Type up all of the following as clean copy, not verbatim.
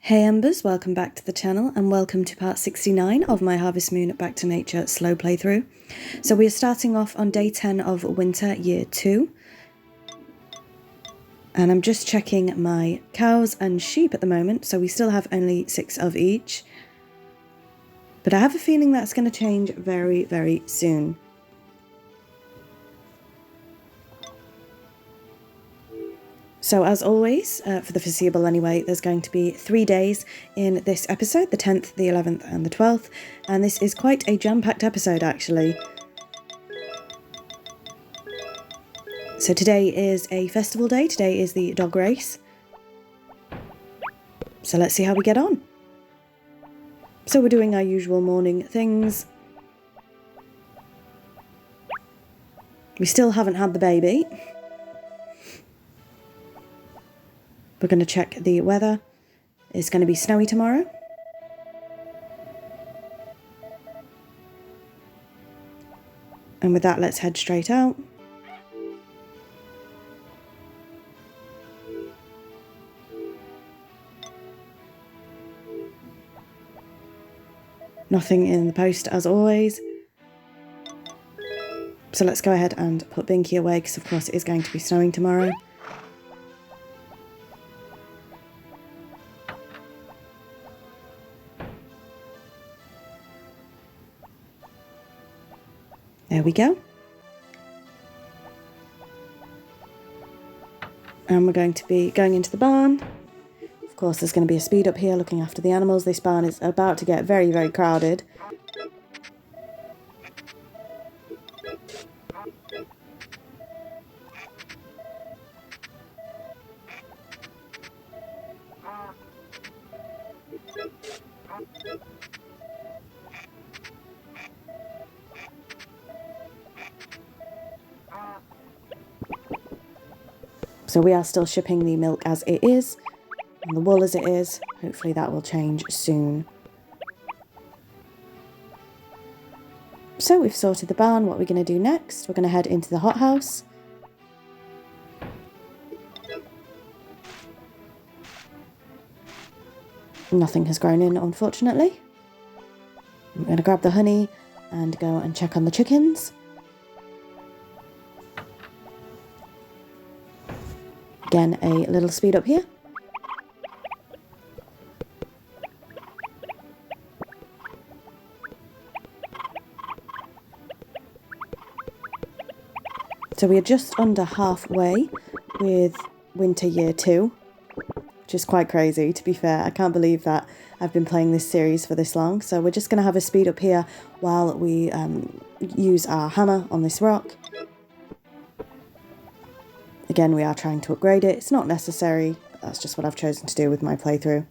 Hey Embers, welcome back to the channel and welcome to part 69 of my Harvest Moon Back to Nature slow playthrough. So we are starting off on day 10 of winter year 2. And I'm just checking my cows and sheep at the moment, so we still have only 6 of each. But I have a feeling that's going to change very, very soon. So as always, for the foreseeable anyway, there's going to be 3 days in this episode, the 10th, the 11th and the 12th, and this is quite a jam-packed episode actually. So today is a festival day, today is the dog race. So let's see how we get on. So we're doing our usual morning things. We still haven't had the baby. We're going to check the weather. It's going to be snowy tomorrow. And with that, let's head straight out. Nothing in the post as always. So let's go ahead and put Binky away because of course it is going to be snowing tomorrow. There we go. And we're going to be going into the barn. Of course, there's going to be a speed up here looking after the animals. This barn is about to get very, very crowded. So we are still shipping the milk as it is, and the wool as it is. Hopefully that will change soon. So we've sorted the barn. What we're going to do next, we're going to head into the hothouse. Nothing has grown in, unfortunately. I'm going to grab the honey and go and check on the chickens. Again, a little speed up here. So we are just under halfway with winter year 2, which is quite crazy to be fair. I can't believe that I've been playing this series for this long. So we're just going to have a speed up here while we use our hammer on this rock. Again, we are trying to upgrade it. It's not necessary, but that's just what I've chosen to do with my playthrough.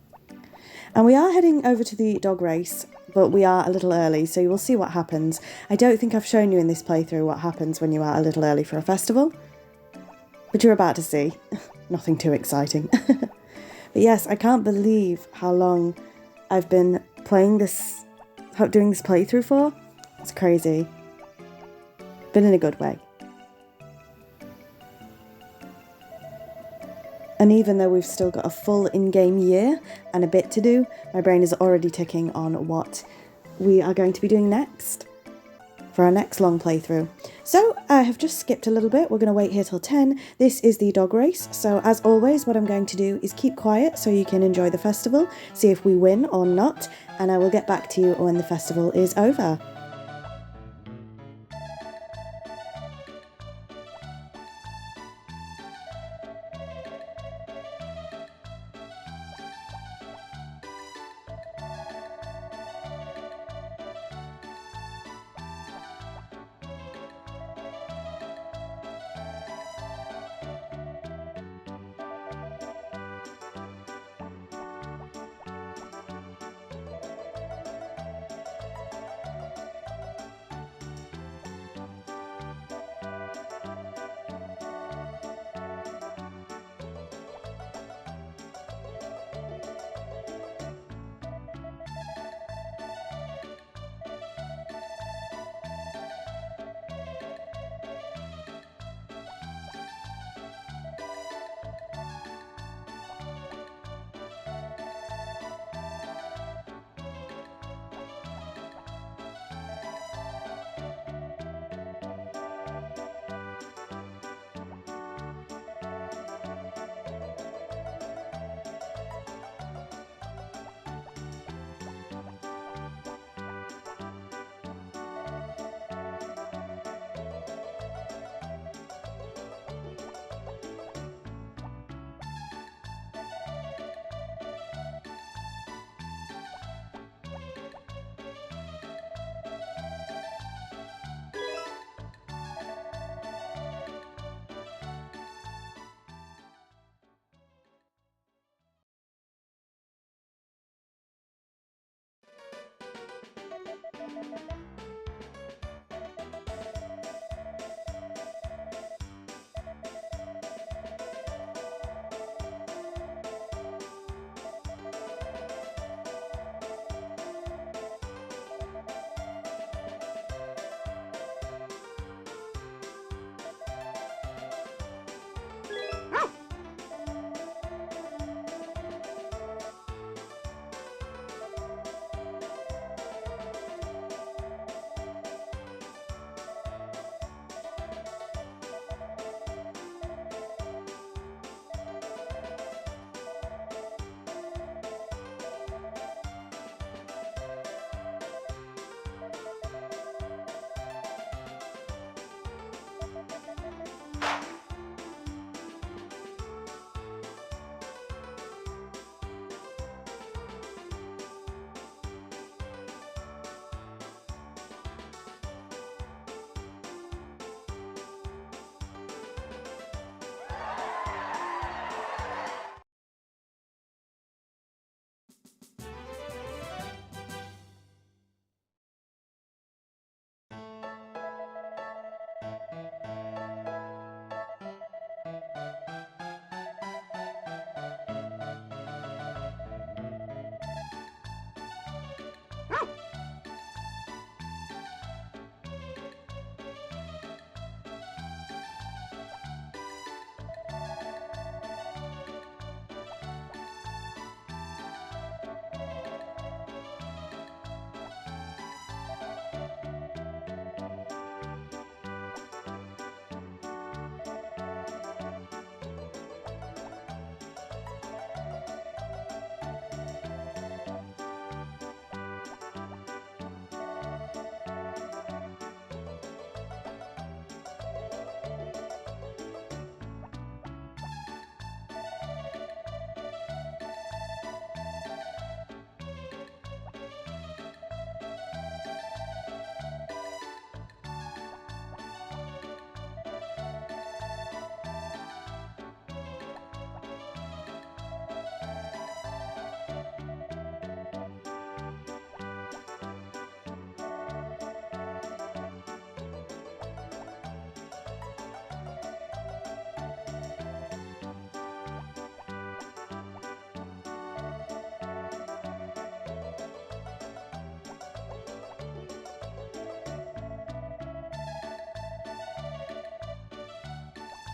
And we are heading over to the dog race, but we are a little early, so you will see what happens. I don't think I've shown you in this playthrough what happens when you are a little early for a festival, but you're about to see. Nothing too exciting. But yes, I can't believe how long I've been playing this, doing this playthrough for. It's crazy, but in a good way. And even though we've still got a full in-game year and a bit to do, my brain is already ticking on what we are going to be doing next for our next long playthrough. So I have just skipped a little bit. We're going to wait here till 10. This is the dog race. So as always, what I'm going to do is keep quiet so you can enjoy the festival, see if we win or not, and I will get back to you when the festival is over.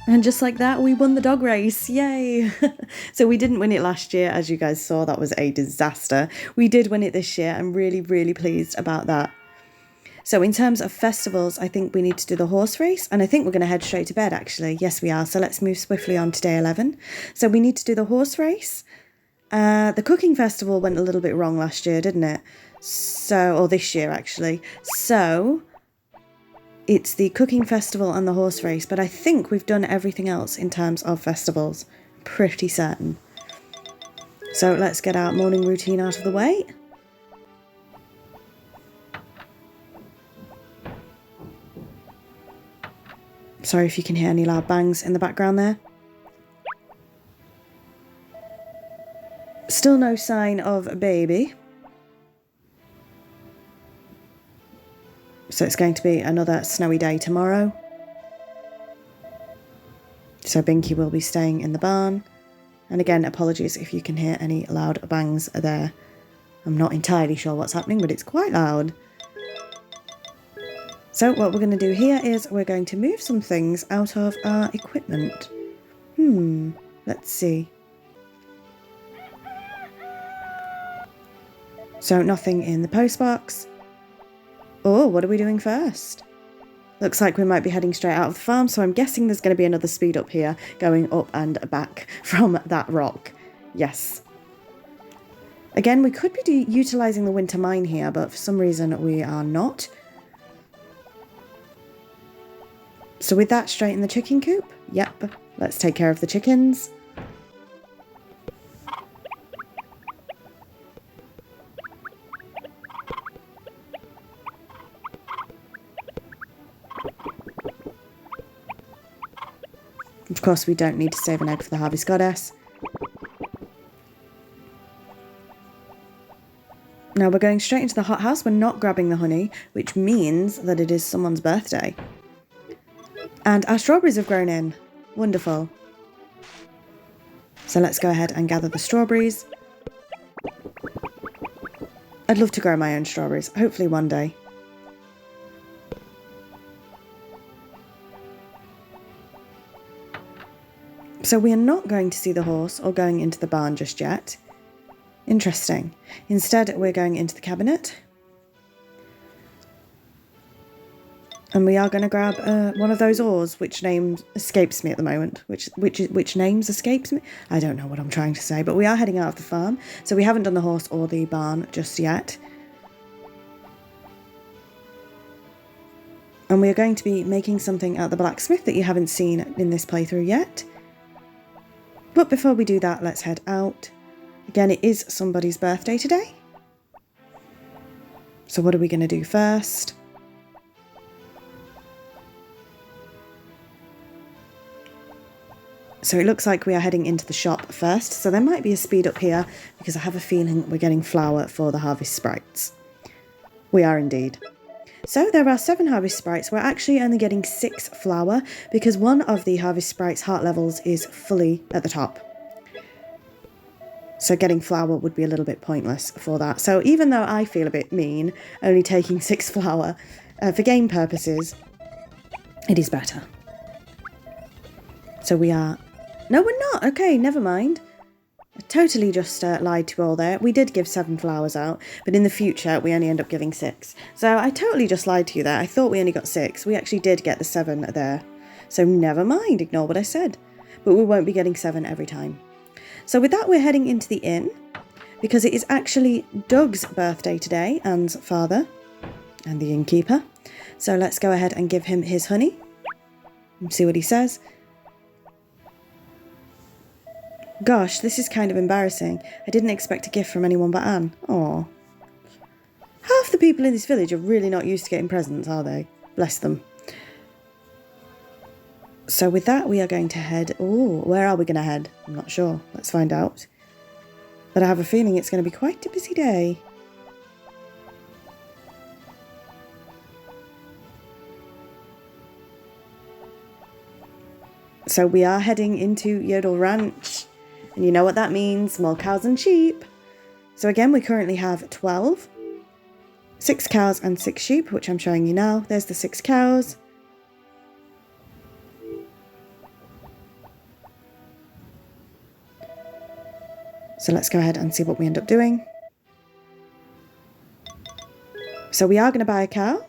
And just like that, we won the dog race. Yay! So we didn't win it last year, as you guys saw. That was a disaster. We did win it this year. I'm really, really pleased about that. So in terms of festivals, I think we need to do the horse race. And I think we're going to head straight to bed, actually. Yes, we are. So let's move swiftly on to day 11. So we need to do the horse race. The cooking festival went a little bit wrong last year, didn't it? So, or this year, actually. So it's the cooking festival and the horse race, but I think we've done everything else in terms of festivals. Pretty certain. So let's get our morning routine out of the way. Sorry if you can hear any loud bangs in the background there. Still no sign of a baby. So it's going to be another snowy day tomorrow. So Binky will be staying in the barn. And again, apologies if you can hear any loud bangs there. I'm not entirely sure what's happening, but it's quite loud. So what we're going to do here is we're going to move some things out of our equipment. Let's see. So nothing in the postbox. Oh, what are we doing first? Looks like we might be heading straight out of the farm, so I'm guessing there's going to be another speed up here, going up and back from that rock. Yes. Again, we could be utilising the winter mine here, but for some reason we are not. So with that, straight in the chicken coop? Yep. Let's take care of the chickens. Of course, we don't need to save an egg for the Harvest Goddess. Now we're going straight into the hothouse. We're not grabbing the honey, which means that it is someone's birthday. And our strawberries have grown in. Wonderful. So let's go ahead and gather the strawberries. I'd love to grow my own strawberries, hopefully one day. So we are not going to see the horse or going into the barn just yet. Interesting. Instead, we're going into the cabinet. And we are going to grab one of those ores, which name escapes me at the moment. Which names escapes me? I don't know what I'm trying to say, but we are heading out of the farm. So we haven't done the horse or the barn just yet. And we are going to be making something at the blacksmith that you haven't seen in this playthrough yet. But before we do that, let's head out. Again, it is somebody's birthday today. So what are we going to do first? So it looks like we are heading into the shop first. So there might be a speed up here because I have a feeling we're getting flour for the harvest sprites. We are indeed. So there are 7 harvest sprites. We're actually only getting 6 flour because one of the harvest sprites' heart levels is fully at the top. So getting flour would be a little bit pointless for that. So even though I feel a bit mean, only taking 6 flour, for game purposes, it is better. So we are... No, we're not. Okay, never mind. I totally just lied to you all there. We did give 7 flowers out, but in the future we only end up giving 6. So I totally just lied to you there. I thought we only got 6. We actually did get the 7 there. So never mind, ignore what I said. But we won't be getting 7 every time. So with that, we're heading into the inn because it is actually Doug's birthday today, Anne's father and the innkeeper. So let's go ahead and give him his honey and see what he says. Gosh, this is kind of embarrassing. I didn't expect a gift from anyone but Anne. Aww. Half the people in this village are really not used to getting presents, are they? Bless them. So with that, we are going to head... Oh, where are we going to head? I'm not sure. Let's find out. But I have a feeling it's going to be quite a busy day. So we are heading into Yodel Ranch. And you know what that means, more cows and sheep. So again, we currently have 12. 6 cows and 6 sheep, which I'm showing you now. There's the 6 cows. So let's go ahead and see what we end up doing. So we are going to buy a cow.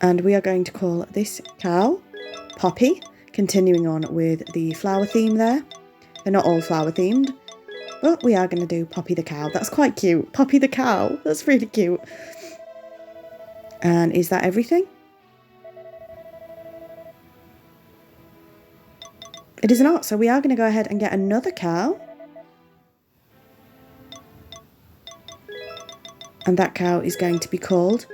And we are going to call this cow Poppy, continuing on with the flower theme there. They're not all flower themed, but we are going to do Poppy the cow. That's quite cute. Poppy the cow. That's really cute. And is that everything? It is not. So we are going to go ahead and get another cow. And that cow is going to be called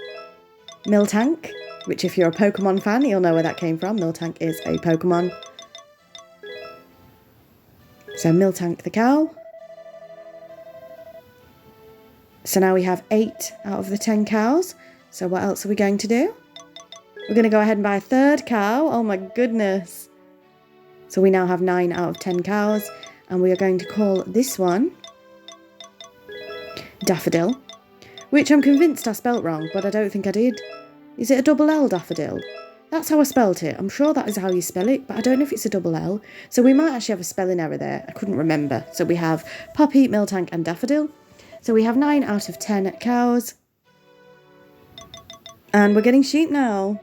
Miltank, which if you're a Pokemon fan, you'll know where that came from. Miltank is a Pokemon. So Miltank the cow. So now we have 8 out of the 10 cows. So what else are we going to do? We're going to go ahead and buy a third cow. Oh my goodness. So we now have 9 out of 10 cows. And we are going to call this one Daffodil. Which I'm convinced I spelt wrong, but I don't think I did. Is it a double L daffodil? That's how I spelt it. I'm sure that is how you spell it, but I don't know if it's a double L. So we might actually have a spelling error there. I couldn't remember. So we have Poppy, Miltank and Daffodil. So we have 9 out of 10 cows. And we're getting sheep now.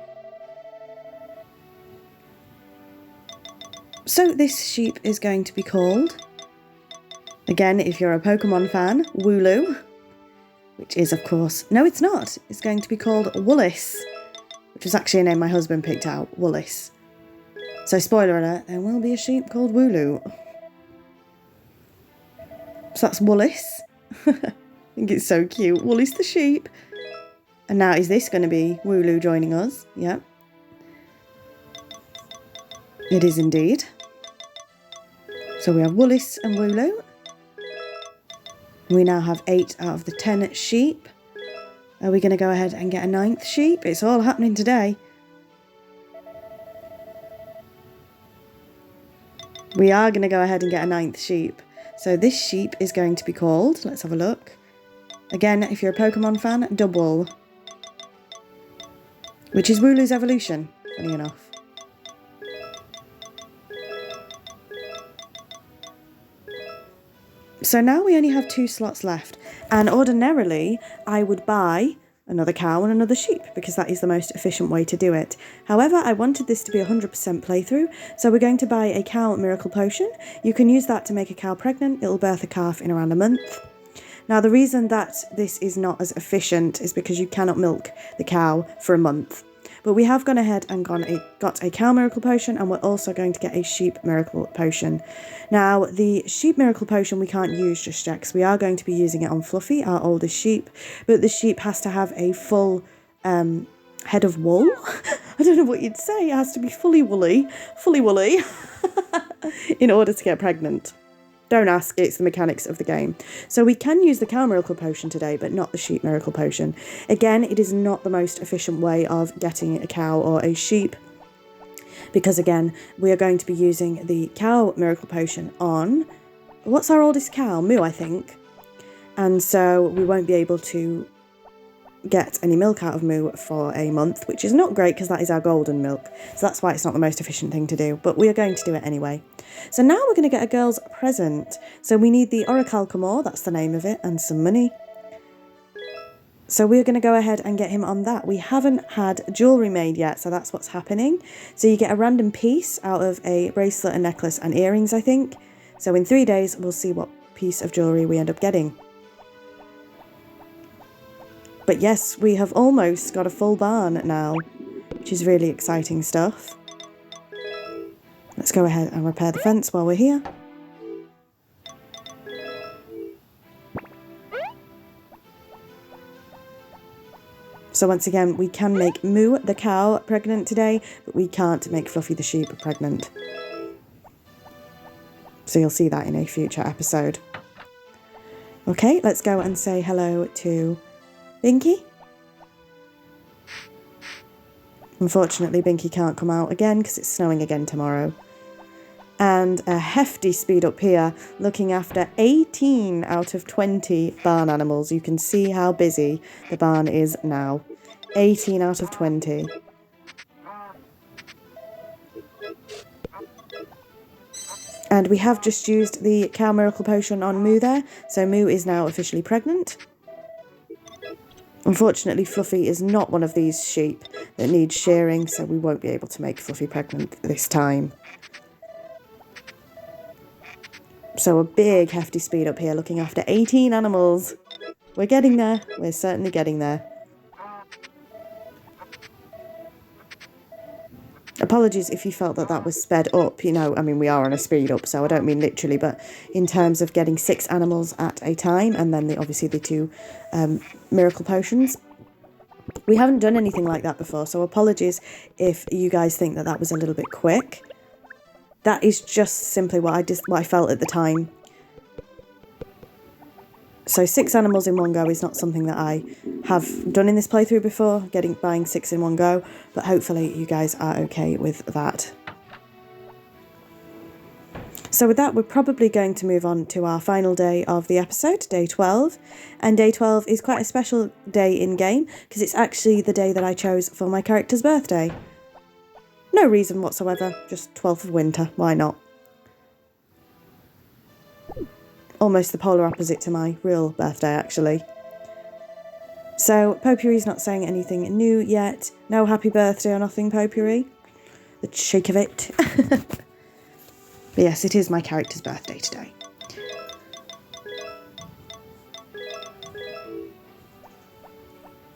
So this sheep is going to be called, again, if you're a Pokemon fan, Wooloo. Which is, of course, no, it's not. It's going to be called Woollis, which was actually a name my husband picked out, Woollis. So, spoiler alert, there will be a sheep called Wooloo. So that's Woollis. I think it's so cute. Woollis the sheep. And now, is this going to be Wooloo joining us? Yeah. It is indeed. So we have Woollis and Wooloo. We now have 8 out of the 10 sheep. Are we going to go ahead and get a 9th sheep? It's all happening today. We are going to go ahead and get a 9th sheep. So this sheep is going to be called, let's have a look. Again, if you're a Pokemon fan, Double. Which is Wooloo's evolution, funny enough. So now we only have 2 slots left, and ordinarily I would buy another cow and another sheep because that is the most efficient way to do it. However, I wanted this to be 100% playthrough, so we're going to buy a cow miracle potion. You can use that to make a cow pregnant. It'll birth a calf in around a month. Now the reason that this is not as efficient is because you cannot milk the cow for a month. But we have gone ahead and got a cow miracle potion, and we're also going to get a sheep miracle potion. Now, the sheep miracle potion we can't use just yet because we are going to be using it on Fluffy, our oldest sheep. But the sheep has to have a full head of wool. I don't know what you'd say. It has to be fully woolly in order to get pregnant. Don't ask, it's the mechanics of the game. So we can use the cow miracle potion today, but not the sheep miracle potion. Again, it is not the most efficient way of getting a cow or a sheep, because again, we are going to be using the cow miracle potion on, what's our oldest cow? Moo, I think. And so we won't be able to get any milk out of Moo for a month, which is not great because that is our golden milk. So that's why it's not the most efficient thing to do, but we are going to do it anyway. So now we're going to get a girl's present. So we need the Orichalcomore, that's the name of it, and some money. So we're going to go ahead and get him on that. We haven't had jewellery made yet, so that's what's happening. So you get a random piece out of a bracelet, a necklace and earrings, I think. So in 3 days, we'll see what piece of jewellery we end up getting. But yes, we have almost got a full barn now, which is really exciting stuff. Let's go ahead and repair the fence while we're here. So once again, we can make Moo the cow pregnant today, but we can't make Fluffy the sheep pregnant. So you'll see that in a future episode. Okay, let's go and say hello to Binky. Unfortunately, Binky can't come out again because it's snowing again tomorrow. And a hefty speed up here, looking after 18 out of 20 barn animals. You can see how busy the barn is now. 18 out of 20. And we have just used the Cow Miracle Potion on Moo there, so Moo is now officially pregnant. Unfortunately, Fluffy is not one of these sheep that needs shearing, so we won't be able to make Fluffy pregnant this time. So a big hefty speed up here, looking after 18 animals. We're getting there. We're certainly getting there. Apologies if you felt that that was sped up, you know, I mean, we are on a speed up, so I don't mean literally, but in terms of getting 6 animals at a time, and then obviously the 2 miracle potions. We haven't done anything like that before, so apologies if you guys think that that was a little bit quick. That is just simply what I felt at the time. So 6 animals in one go is not something that I have done in this playthrough before, buying 6 in one go, but hopefully you guys are okay with that. So with that, we're probably going to move on to our final day of the episode, day 12. And day 12 is quite a special day in-game, because it's actually the day that I chose for my character's birthday. No reason whatsoever, just 12th of winter, why not? Almost the polar opposite to my real birthday, actually. So, Potpourri's not saying anything new yet. No happy birthday or nothing, Potpourri. The cheek of it. But yes, it is my character's birthday today.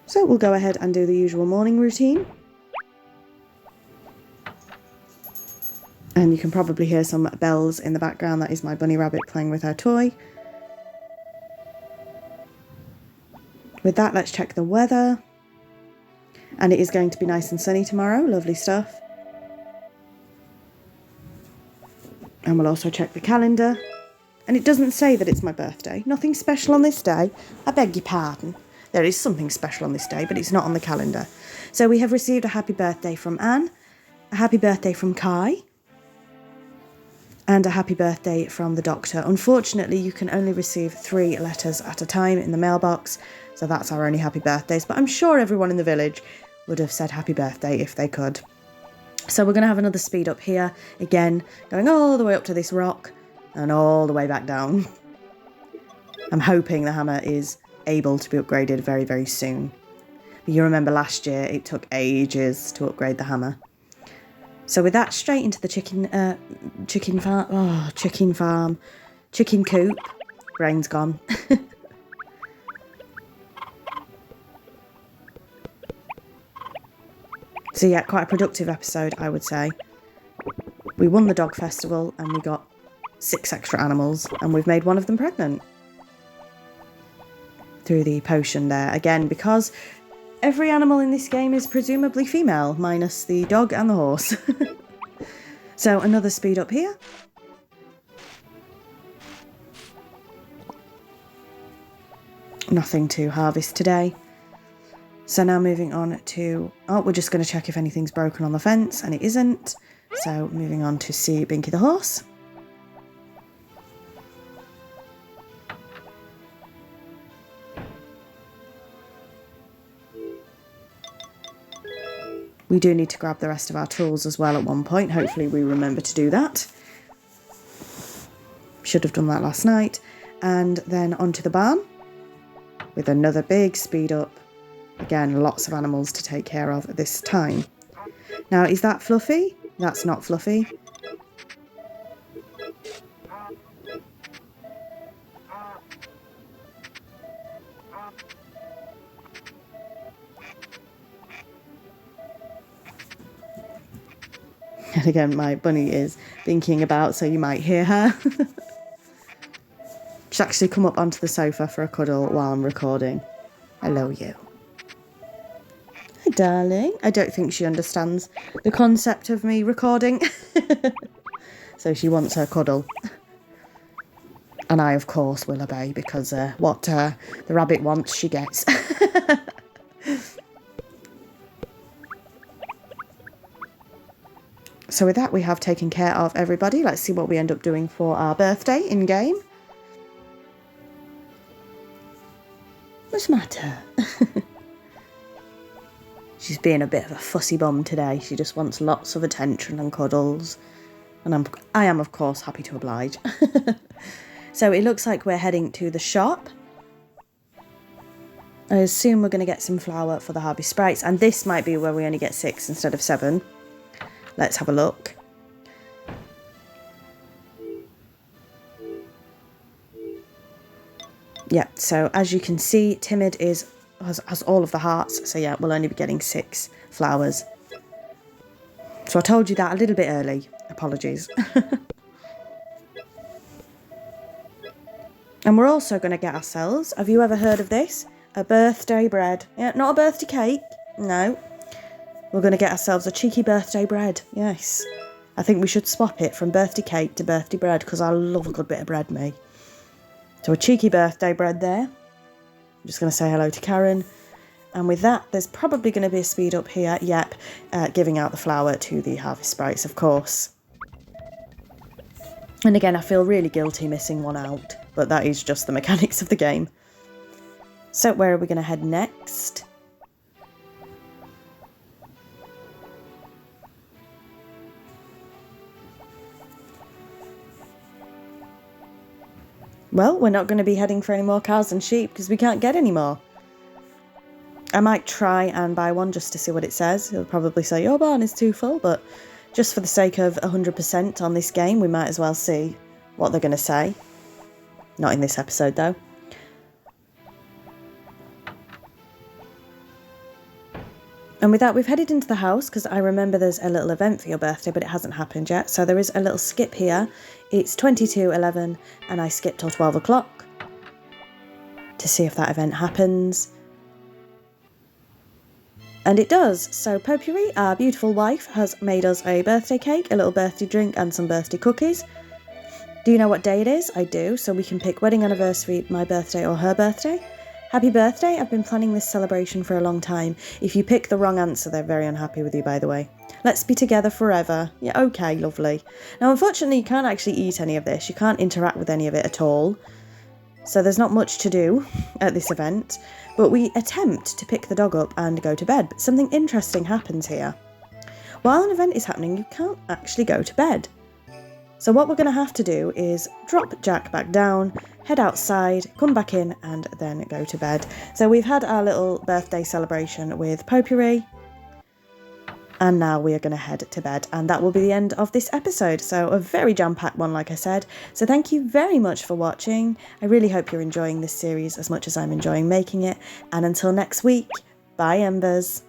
So, we'll go ahead and do the usual morning routine. And you can probably hear some bells in the background. That is my bunny rabbit playing with her toy. With that, let's check the weather. And it is going to be nice and sunny tomorrow. Lovely stuff. And we'll also check the calendar. And it doesn't say that it's my birthday. Nothing special on this day. I beg your pardon. There is something special on this day, but it's not on the calendar. So we have received a happy birthday from Anne. A happy birthday from Kai. And a happy birthday from the doctor. Unfortunately, you can only receive 3 letters at a time in the mailbox, so that's our only happy birthdays. But I'm sure everyone in the village would have said happy birthday if they could. So we're going to have another speed up here, again, going all the way up to this rock and all the way back down. I'm hoping the hammer is able to be upgraded very, very soon. But you remember last year, it took ages to upgrade the hammer. So with that, straight into the chicken coop. Brain's gone. So yeah, quite a productive episode, I would say. We won the dog festival and we got 6 extra animals, and we've made one of them pregnant. Through the potion there. Again, because every animal in this game is presumably female, minus the dog and the horse. So another speed up here. Nothing to harvest today. So now moving on to... Oh, we're just going to check if anything's broken on the fence, and it isn't. So moving on to see Binky the horse. We do need to grab the rest of our tools as well at one point. Hopefully we remember to do that. Should have done that last night. And then onto the barn with another big speed up. Again, lots of animals to take care of at this time. Now, is that Fluffy? That's not Fluffy. And again, my bunny is thinking about, so you might hear her. She's actually come up onto the sofa for a cuddle while I'm recording. Hello, you. Hi, darling. I don't think she understands the concept of me recording. So she wants her cuddle. And I, of course, will obey, because what the rabbit wants, she gets. So with that, we have taken care of everybody. Let's see what we end up doing for our birthday in-game. What's the matter? She's being a bit of a fussy bum today. She just wants lots of attention and cuddles. And I am, of course, happy to oblige. So it looks like we're heading to the shop. I assume we're going to get some flour for the Harvey Sprites, and this might be where we only get 6 instead of 7. Let's have a look. Yeah, so as you can see, Timid has all of the hearts, so yeah, we'll only be getting 6 flowers. So I told you that a little bit early. Apologies. And we're also going to get ourselves, have you ever heard of this? A birthday bread. Yeah, not a birthday cake. No. We're going to get ourselves a cheeky birthday bread. Yes. I think we should swap it from birthday cake to birthday bread, because I love a good bit of bread, me. So a cheeky birthday bread there. I'm just going to say hello to Karen. And with that, there's probably going to be a speed up here. Yep, giving out the flour to the Harvey Sprites, of course. And again, I feel really guilty missing one out, but that is just the mechanics of the game. So where are we going to head next? Well, we're not going to be heading for any more cows and sheep because we can't get any more. I might try and buy one just to see what it says. It'll probably say your barn is too full, but just for the sake of 100% on this game, we might as well see what they're going to say. Not in this episode, though. And with that, we've headed into the house because I remember there's a little event for your birthday, but it hasn't happened yet. So there is a little skip here. It's 22:11 and I skipped till 12 o'clock to see if that event happens. And it does. So Potpourri, our beautiful wife, has made us a birthday cake, a little birthday drink and some birthday cookies. Do you know what day it is? I do. So we can pick wedding anniversary, my birthday or her birthday. Happy birthday. I've been planning this celebration for a long time. If you pick the wrong answer, they're very unhappy with you, by the way. Let's be together forever. Yeah, okay, lovely. Now, unfortunately, you can't actually eat any of this. You can't interact with any of it at all. So there's not much to do at this event. But we attempt to pick the dog up and go to bed. But something interesting happens here. While an event is happening, you can't actually go to bed. So what we're going to have to do is drop Jack back down, head outside, come back in, and then go to bed. So we've had our little birthday celebration with Potpourri, and now we are going to head to bed, and that will be the end of this episode. So a very jam-packed one, like I said. So thank you very much for watching. I really hope you're enjoying this series as much as I'm enjoying making it. And until next week, bye Embers.